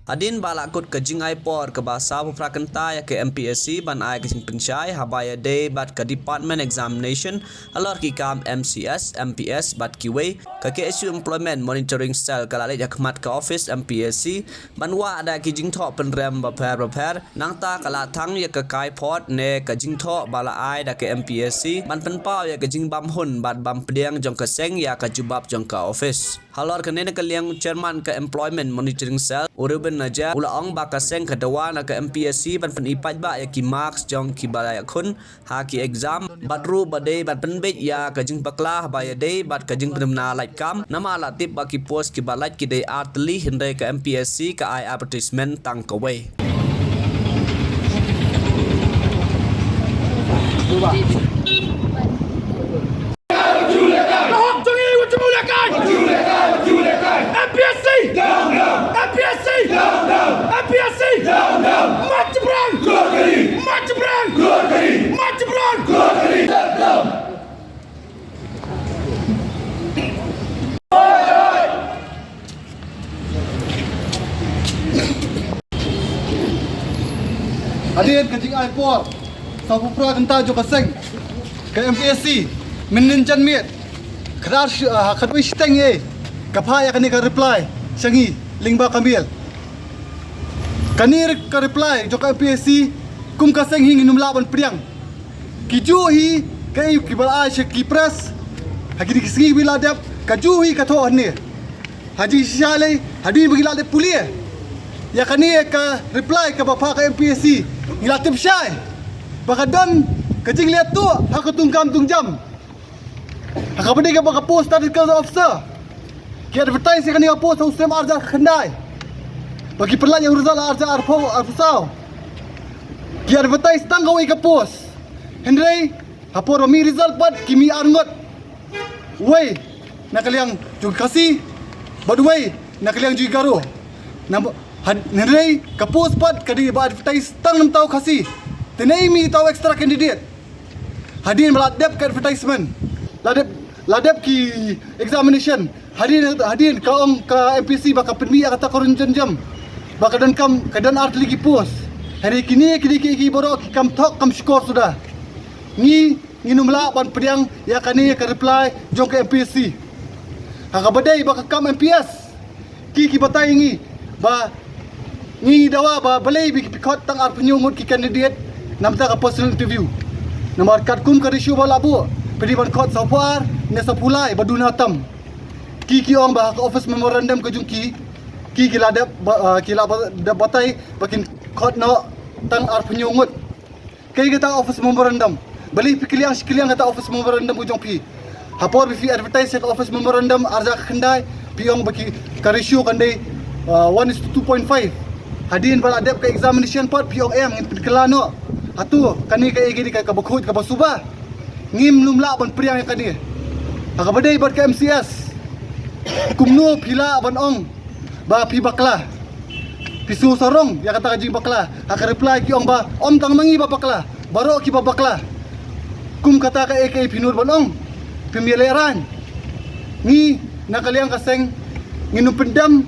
Adin balakut ke jingai por ke bahasa puprakenta ya ke MPSC ban ai ke jing pencai habaya day bat ke Department Examination alor ki kam MCS MPS bat kiwe ke KSU Employment Monitoring Cell kalalit ya kemat ke office MPSC ban wa ada ki jing tho penrem baper nang ta kala thang ya ke kai port ne ke jing tho bala ai da ke MPSC ban penpau ya ke jing bam hun bat bam pediang jong ke seng ya ke jubab jong ke office halor ke ne ke liang chairman ke Employment Monitoring Cell Uruben naja ula ong baka seng kedawa na ke MPSC ban pen ipat ba ya ki marks jong ki balaya kun ha ki exam batru bade bat penbet ya ke jing baklah ba ya day bat ke jing penemna like kam nama la tip ba ki post ki balat ki day artli hindai ke MPSC ke ai advertisement tang ke we MPSC down down MPSC down down MPSC down down Maju Brang keluar dari Maju Brang keluar dari Maju Brang keluar dari down Hadirin ke jing ai por sa pupra kenta jo kaseng ke MPSC meninjan miet khrar khadwi steng ye kapha ya kani ka reply sangi lingba kambil kanir ka reply jo ka MPSC kum kaseng hing numla ban priang kiju hi kai kibal ai she ki press hagi kisgi bila dap kaju hi ka tho ne haji shale hadi bigila de pulie ya kani ka reply ka bapa ka MPSC ngilatip syai bakadon kajing lihat tu hak tungkam tungjam hak bade ka baka post tactical officer ki advertise kani ka post usem arja khandai bagi perlan yang result arja arfau ki advertise tanggawi ka post hendrai hapor mi result pat kimi arngot wei nakaliang juga kasih badwei nakaliang juga garo hendrai ka post pat kadi ba advertise tang nam tau kasih tenai mi tau extra candidate hadin meladep ke advertisement ladep ki examination hadin ka ong ka MPC baka penmi kata korun jam baka dan kam kadan art lagi post hari kini ki boro ki kam thok kam skor sudah ni numla ban pediang ya kani ka reply jong ke MPSC haka badai baka kam MPS ki batai ngi ba ni dawa ba balai bi pikot tang ar penyungut ki candidate namta ka personal interview namar kat kum ka rishu bala bu pedi ban kot sapar ne sapulai baduna tam ki ong ba ka office memorandum ka jungki ki ladap ki la batai bakin kot no tang ar penyungut kai kita office memorandum bali pikiliang sikiliang kata office memorandum ujung pi hapor bi advertise ka office memorandum arja khandai piong baki ka ratio kandai 1:2.5 hadin bala adep ka examination pot piong ngin kelano atu kani ka igi ka bakhut ka basuba ngim lumla ban priang kani aka badai bat ka MCS kumno pila ban ong ba pi bakla pisu sarong ya kata jing bakla aka reply ki ong ba om tang mangi ba bakla baro ki ba bakla kum kata ka AK pinur ban ong pemileran ni nakaliang kaseng nginu pendam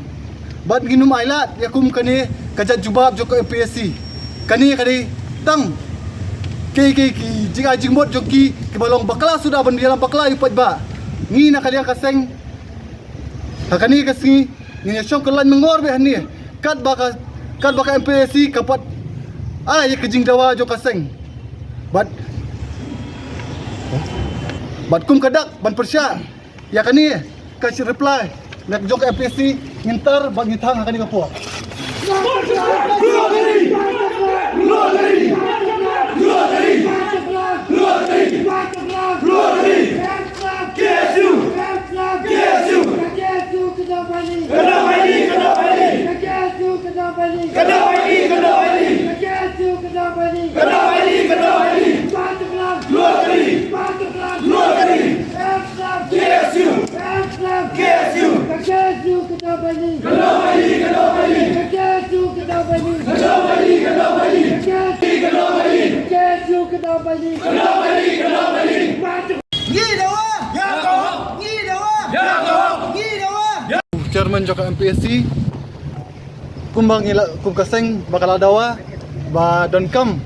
bat nginum ailat ya kum kani kajat jubab joko MPSC kani tang ki jing mot joki ki balong bakla sudah ban dalam bakla ipat ba ni nakaliang kaseng hakani kasing ni syong kelan mengor be hani kat baka MPSC kapat ya kejing dawa jo kaseng bat kum kadak ban persya ya kani kasih reply nak jok MPSC ngintar bang ngithang hakani kapo Chairman Joko MPSC kumbang ila kum kaseng bakal adawa ba don kam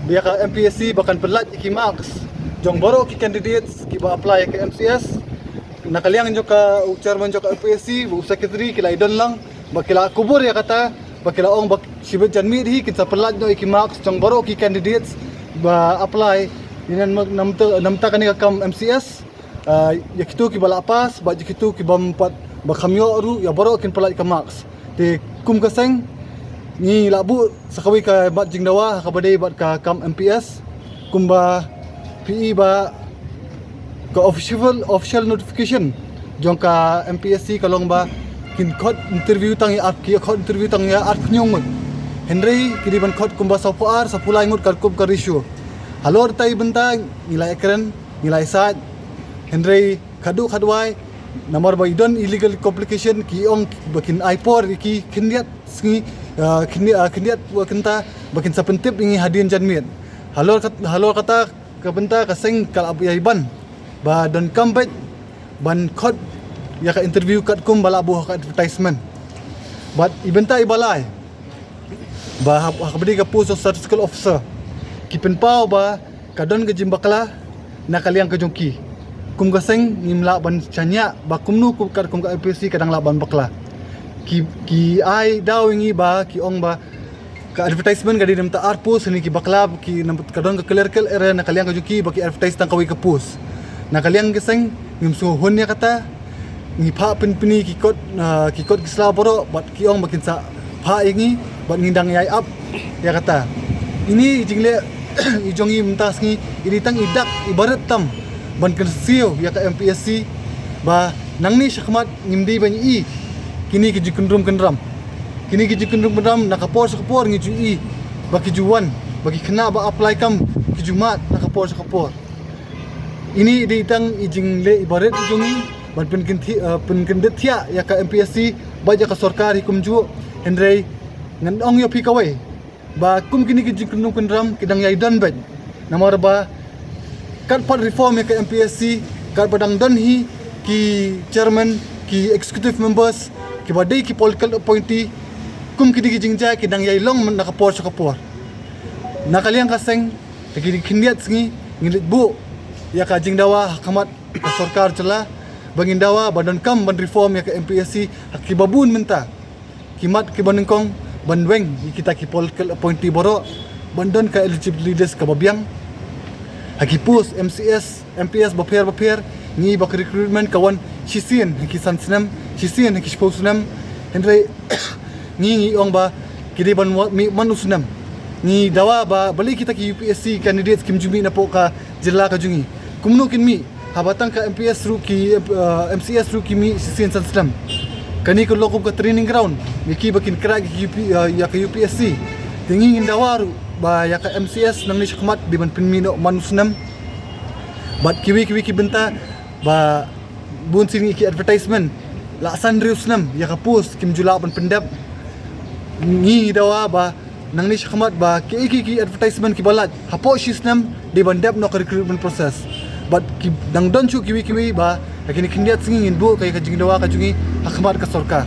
biya ka MPSC bakan pelat ki marks jong baro ki candidates ki ba apply ke MCS nakaliang jo ka chairman jo ka MPSC bu secretary kila idon lang bakila kubur ya kata bakila ong bak sibet janmi hi kita pelat no ki marks jong baro ki candidates ba apply dinan namta kani ka kam MCS ya kitu ki bala pas ba kitu ki bampat ba kamyo ru ya baro kin pelat ka marks te kum kaseng ni labu sakawi ka bat jing dawa ka badai bat ka kam MPS kumba PE ba ka official notification jong ka MPSC kalong ba kin khot interview tang ya ki khot interview tang ya at nyong mut Henry kidi ban khot kumba sapuar sapulai ngut kar kum ka ratio halor tai bentang nilai ekran nilai sat Henry kadu khadwai nomor ba idon illegal complication ki ong bakin ipor ki kindiat sngi kindiat kenta bakin sapentip ingi hadian janmiat halor kata ka benta ka seng kal abu yaiban ba don kambet ban khot ya ka interview kat kum bala buh ka advertisement but ibenta ibalai ba habdi ka post of statistical officer kipen pau ba kadon ke jimbakla nakaliang ke jongki kum gaseng nimla ban chanya ba kumnu kum kat kum ka MPSC kadang la ban bakla ki ai dawingi ba ki ong ba ka advertisement gadi nem ta arpus ni ki bakla ki kadon ka clerical error nakaliang ke jongki ba ki advertise tang kawi ke post nakaliang geseng nim suhun ya kata ni pa pini ki kot kisla boro bat ki ong bakin sa pa ingi bat ngindang yai up ya kata ini jingle ijongi mentas ni ini tang idak ibarat tam ban kersio ya ka MPSC ba nangni syakmat ngimdi ban i kini ki jikundrum kendram nakapor sakapor ngi ju i baki juan bagi kena ba apply kam ki jumat nakapor sakapor ini ditang ijingle ibarat ijongi ban penkendet thia ya ka MPSC baja ka sarkar hikum ju Henry ngan ong yo pikawai ba kum kini ki jikundum kendram kidang yai dan baj namar ba kat pat reform ya ka MPSC kat padang dan hi ki chairman ki executive members ki badai ki political appointee kum kini ki jingja kidang yai long nakapor sakapor nakaliang kaseng kini kindiat sngi ngilit bu ya ka jingdawa hakamat ka sarkar cela bangindawa badan kam ban reform ya ka MPSC hakibabun menta kimat ki banengkong banweng kita ki political appointee boro bandon ka eligible leaders ka babiang hakipus MPS baper ni bak recruitment kawan sisien ki sansnam sisien ki sponsnam Henry ni ong ba kidi ban manusnam ni dawa ba balik kita ki UPSC candidates kim jumi na po ka jilla ka jungi kumno kin mi habatang ka MPS ru ki MCS ru ki mi sisien sansnam kani ko lokum ka training ground miki bakin kra ki ya ka UPSC tingin dawaru ba ya ka MCS nang ni syakmat di ban pinmino manusnam bat kiwi ki benta ba bun sini ki advertisement la sandriusnam ya ka post kim jula ban pendap ni dawa ba nang ni syakmat ba ki advertisement ki balat hapo shisnam di ban dap no ka recruitment process bat ki dang don chu kiwi ba kini kindiat singin bu kay ka jingdawa ka jungi hakmat ka sarkar